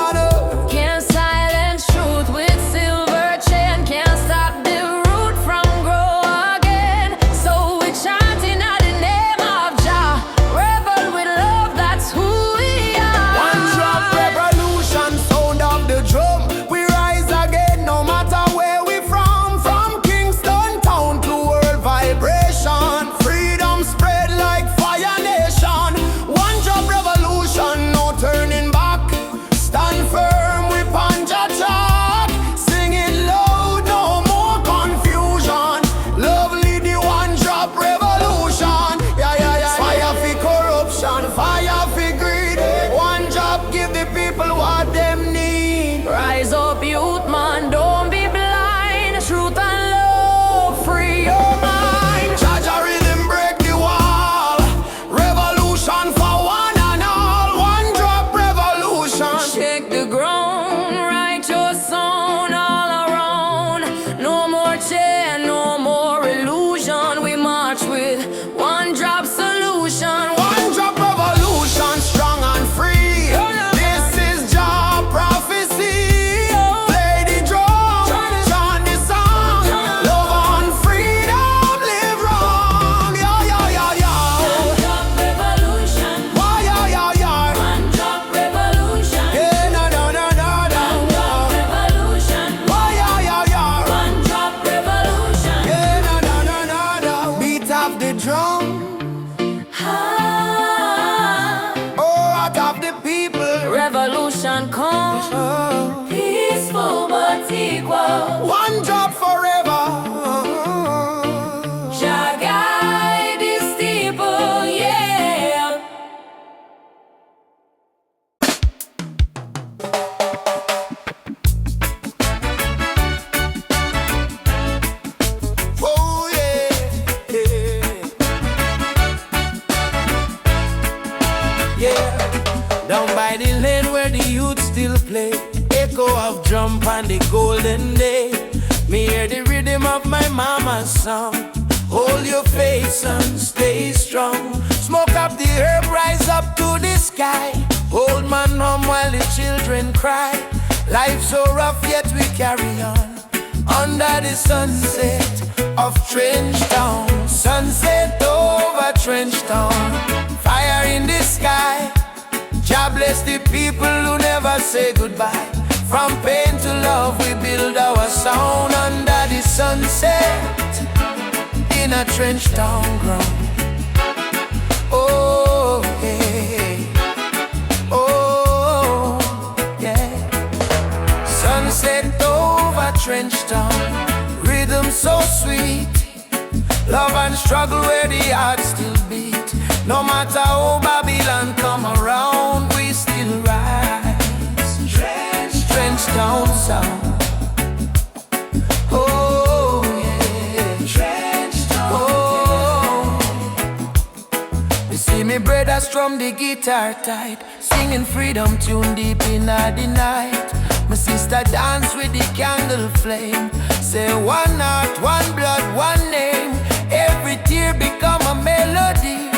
Can't silence truth with silver chain. Can't stop the root from grow again. So we're chanting at the name of Jah. Rebel with love, that's who we are. One drop revolution, sound of the drum. We rise again, no matter where we from. From Kingston town to world vibration. Freedom spread like fire nation. One drop revolution, no turning back. Stand firm, we punch a chalk. Sing it loud, no more confusion. Lovely the one drop revolution. Yeah, yeah, yeah. Fire for corruption, fire for greed. One drop give the people what them need. Rise up, youth man, don't be blind. Truth and love, free your mind. Jaja rhythm break the wall. Revolution for one and all. One drop revolution. Shake the ground, write your song all around. No more chain, no more illusion. We march with one drop solution. One drop revolution, strong and free. This is job prophecy. Play the drum, chant the song. Love and freedom, live wrong. Yeah, yeah, yeah, yeah. Drop revolution, Why, yeah, yeah, yeah. one drop revolution. Yeah, no, no, no, no, Drop no. revolution, Why, yeah, yeah, yeah. one drop revolution. Yeah, no, no, no, no, no. Beat of the drum. Ah, Oh, out of the people. revolution come, Oh. peaceful but equal. One drop forever. Jah guide these people, yeah. jump on the golden day. Me hear the rhythm of my mama's song. Hold your faith, son, stay strong. Smoke up the herb, rise up to the sky. Old man home while the children cry. Life so rough, yet we carry on. Under the sunset of Trench Town. Sunset over Trench Town. Fire in the sky. Jah bless the people who never say goodbye. From pain to love we build our sound. Under the sunset in a Trench Town ground. Oh, hey. Oh, yeah. Sunset over Trench Town. Rhythm so sweet. Love and struggle where the heart still beat. No matter how Babylon come around, we still rise. Trench Town sound. Oh yeah. Trench Town. Oh. You see me brother strum the guitar tight, singing freedom tune deep in the night. My sister dance with the candle flame. Say one heart, one blood, one name. Every tear become a melody.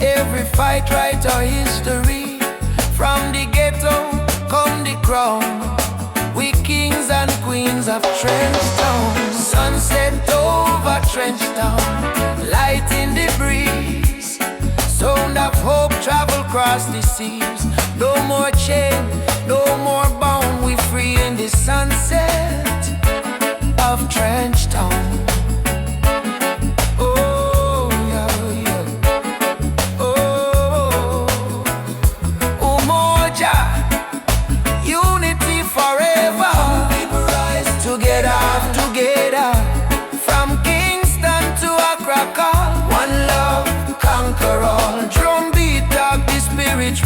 Every fight write our history. From the ghetto come the crown. We kings and queens of Trench Town. Sunset over Trench Town. Light in the breeze. Sound of hope travel across the seas. No more chain, no more bound. We free in the sunset of Trench Town.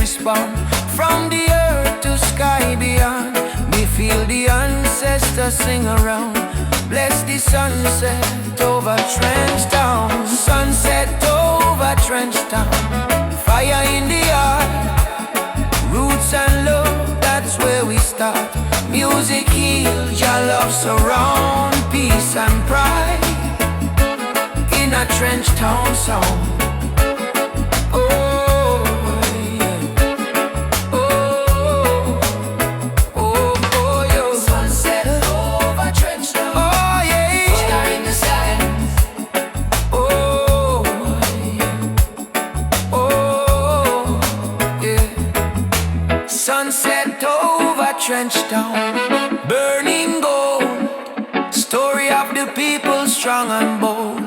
Respond from the earth to sky beyond. We feel the ancestors sing around. Bless the sunset over Trench Town. Sunset over Trench Town. Fire in the heart. Roots and love, that's where we start. Music heals, your love surround. Peace and pride in a Trench Town song. Trench Town, burning gold. Story of the people strong and bold.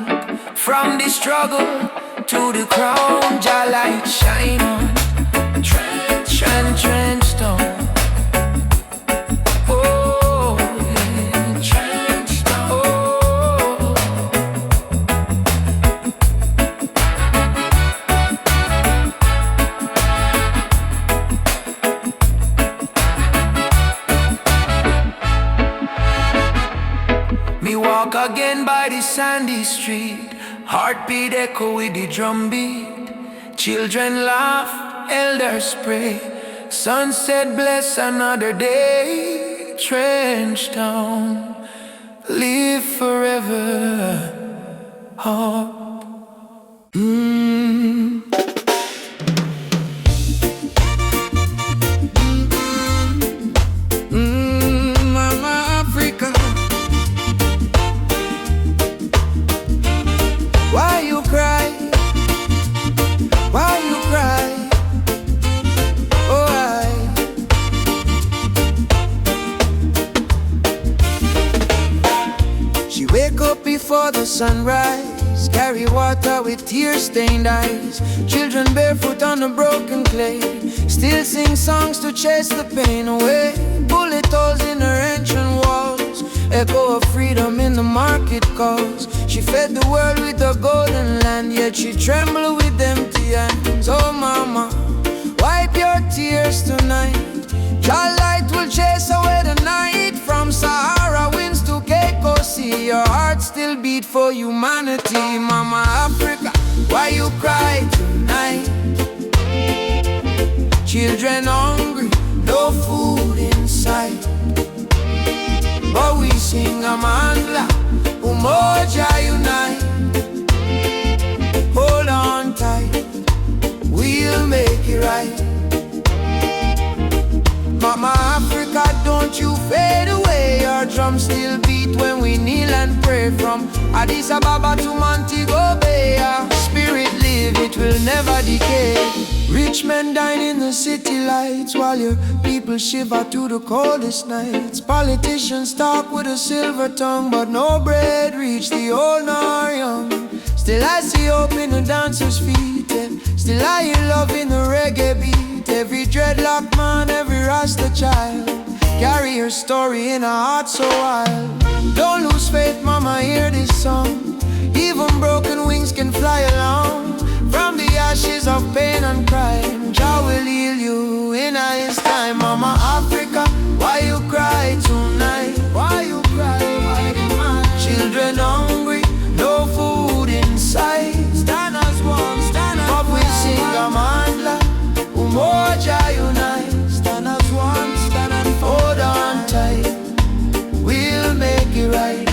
From the struggle to the crown, Jah light shine on. Trench Town. Oh, yeah. Trench Town. Oh. Me walk again by the sandy street. Heartbeat echo with the drum beat. Children laugh, elders pray. Sunset bless another day. Trench Town, live forever. Oh. Mama Africa, why you cry? Why you cry? Oh, She wake up before the sunrise, carry water with tear-stained eyes. Children barefoot on the broken clay, still sing songs to chase the pain away. Bullet holes in her ancient walls, echo of freedom in the market calls. She fed the world with the golden land, yet she trembled with empty hands. Oh mama, wipe your tears tonight. Your light will chase away the night. From Sahara winds to Cape Coast Sea, your heart still beat for humanity. Mama Africa, why you cry tonight? Children hungry, no food in sight. sing Amandla, umoja unite. Hold on tight, we'll make it right. Mama Africa, don't you fade away. Our drums still beat when we kneel and pray. From Addis Ababa to Montego Bay, our spirit live, it will never decay. Rich men dine in the city lights, while your people shiver through the coldest nights. Politicians talk with a silver tongue, but no bread reach the old nor young. Still I see hope in the dancers' feet, and still I hear love in the reggae beat. Every dreadlock man, every Rasta child, carry your story in a heart so wild. Don't lose faith, mama, hear this song. Even broken wings can fly along. From the ashes of pain and crime, Jah will heal you in His time. Mama Africa, why you cry tonight? Why you cry? Why you cry? Children hungry, no food in sight. Stand as one, stand as one. But we sing Amandla, umoja unite. Stand as one, stand and hold on tight. We'll make it right.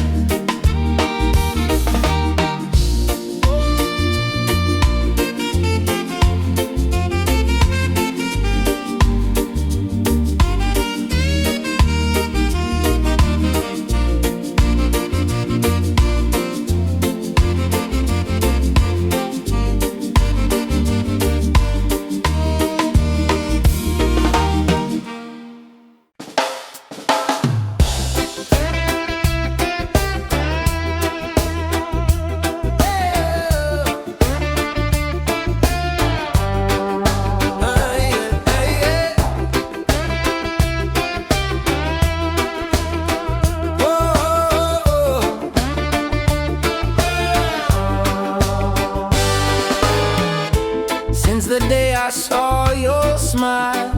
Since the day I saw your smile,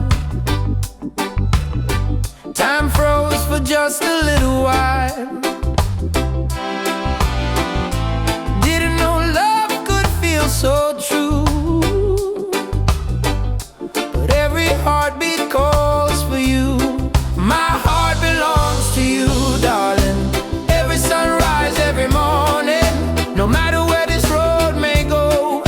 time froze for just a little while. Didn't know love could feel so true, but every heartbeat calls for you. My heart belongs to you, darling. Every sunrise, every morning, no matter where this road may go,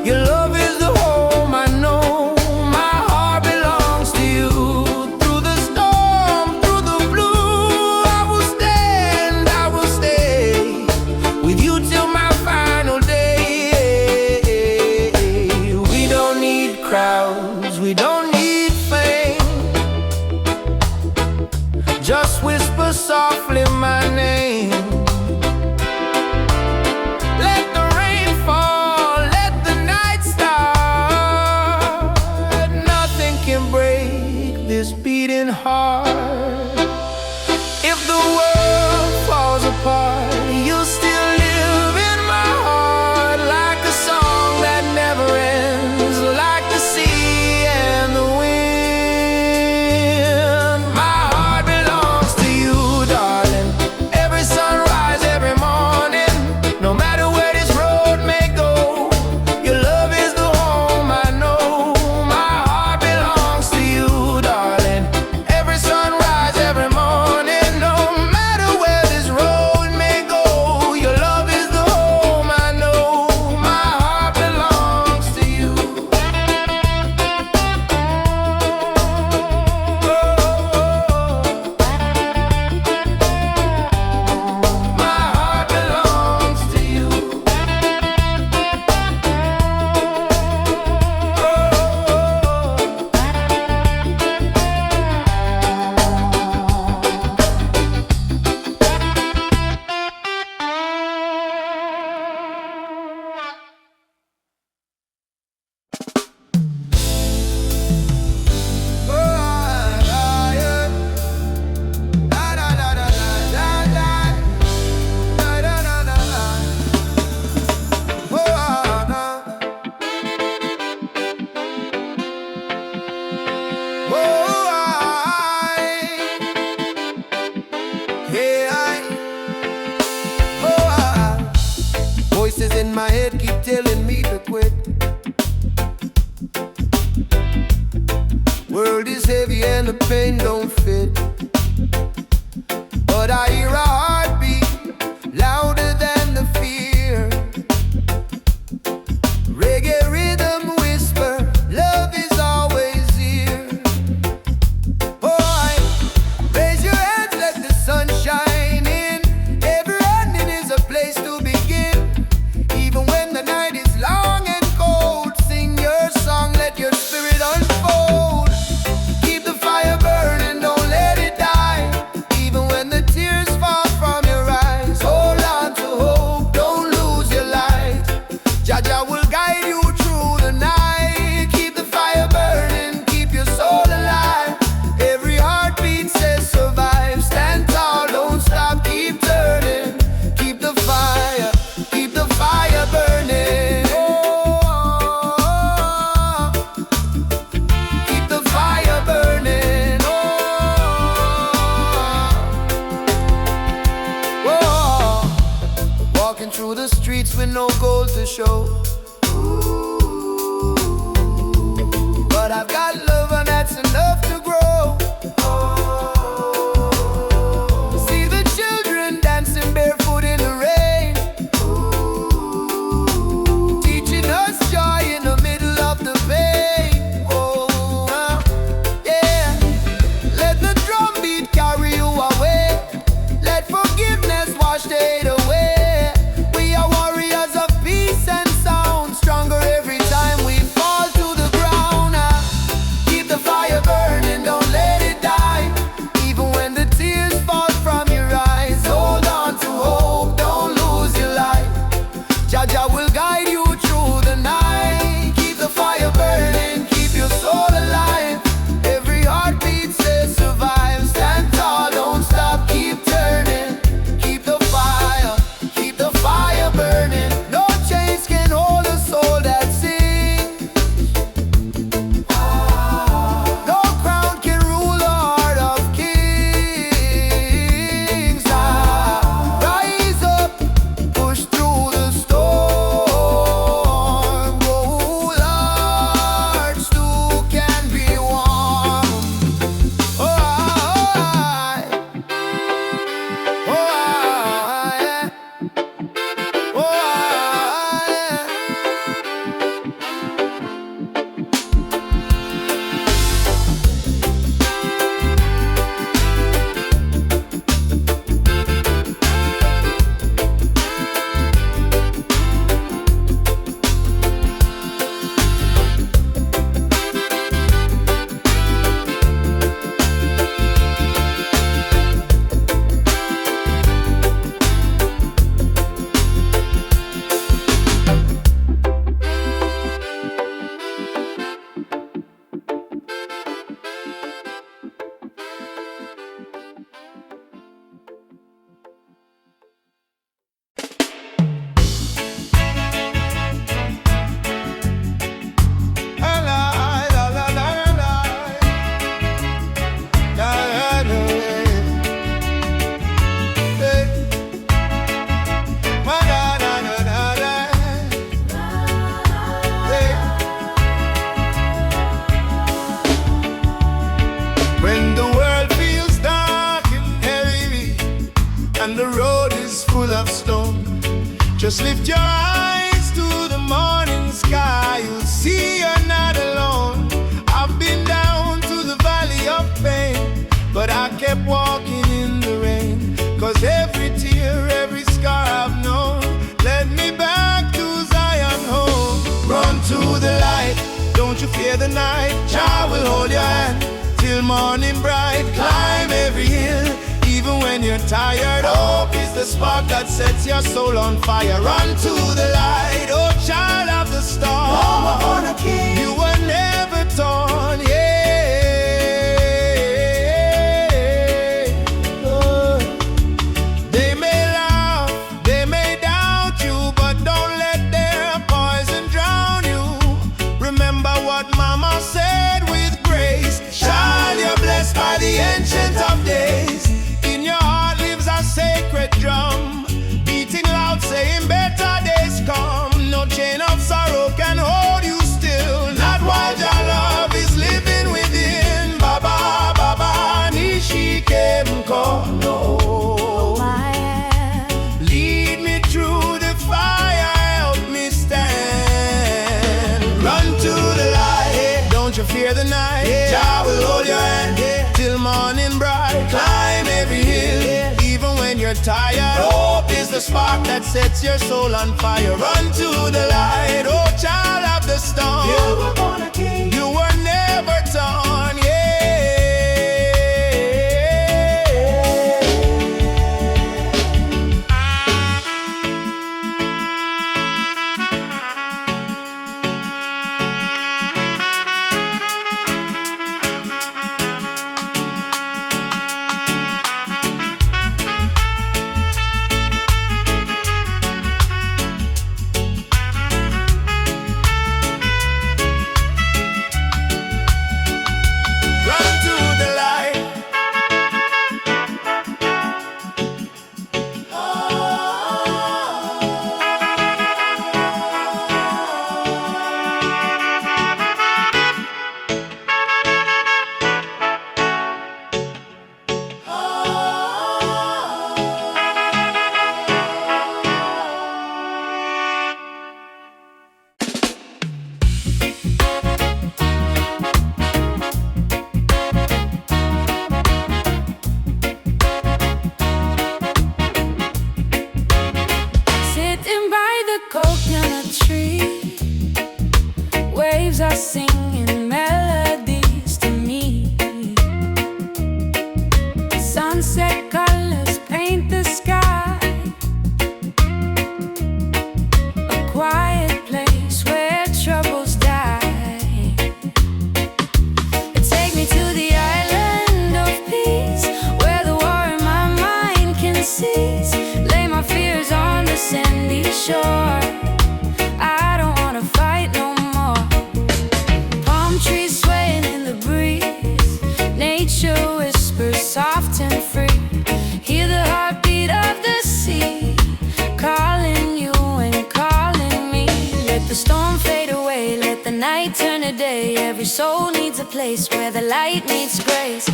your love is the home I know. My heart belongs to you. Through the storm, through the blue, I will stand, I will stay with you till my final day. We don't need crowds, we don't need fame. Just whisper softly my name. Let the rain fall, let the night start. Nothing can break this beating heart. If the world falls apart, you'll still live in my heart, like a song that never ends, like the sea and the wind. My heart belongs to you, darling. Every sunrise, every morning, no matter where this road may go, your love is the home I know. My heart belongs to you, darling. Every sunrise, every morning, no matter where this road may go, your love is the home I know. My heart belongs to you. My heart belongs to you. Voices in my head keep telling me to quit. World is heavy and the pain don't fit, but I hear a through the streets with no gold to show. But I've got love and that's enough to grow. See the children dancing barefoot in the rain, teaching us joy in the middle of the pain. Oh, yeah. Let the drum beat carry you away. Let forgiveness wash the hate away. We are warriors of peace and sound, stronger every time we fall to the ground. Keep the fire burning, don't let it die. Even when the tears fall from your eyes, hold on to hope, don't lose your light. Jah will guide you through the night. Keep the fire burning, keep your soul alive. Every heartbeat says survive. Stand tall, don't stop, keep turning. Keep the fire burning. No chains can hold a soul that sings. No crown can rule the heart of kings. Rise up, push through the storm. Go hearts too can be warm. Oh, When the world feels dark and heavy and the road is full of stone, just lift your eyes to the morning sky. You'll see you're not alone. I've been down to the valley of pain, but I kept walking in the rain. Cause every tear, every scar I've known led me back to Zion home. Run to the light, don't you fear the night. Jah will hold your hand till morning bright. Climb every hill, even when you're tired. Hope is the spark that sets your soul on fire. Run to the light, oh child of the storm. Mama born a king, you were never torn, yeah. They may laugh, they may doubt you, but don't let their poison drown you. Remember what Mama said with grace. Child, you're blessed by the Ancient of Days. In your heart lives a sacred drum, beating loud, saying better days come. No chain of sorrow can hold you still, not while your love is living within. Baba, Baba, Nishikemko, no. Lead me through the fire, help me stand. Run to the light, don't you fear the night. Jah will hold your hand till morning bright. Climb every hill, even when you're tired. Hope is the spark that sets your soul on fire. Run to the light, oh child of the storm. You were born a king, you were never torn, yeah. shore. I don't wanna fight no more. Palm trees swaying in the breeze, nature whispers soft and free. Hear the heartbeat of the sea, calling you and calling me. Let the storm fade away, let the night turn to day. Every soul needs a place where the light meets grace.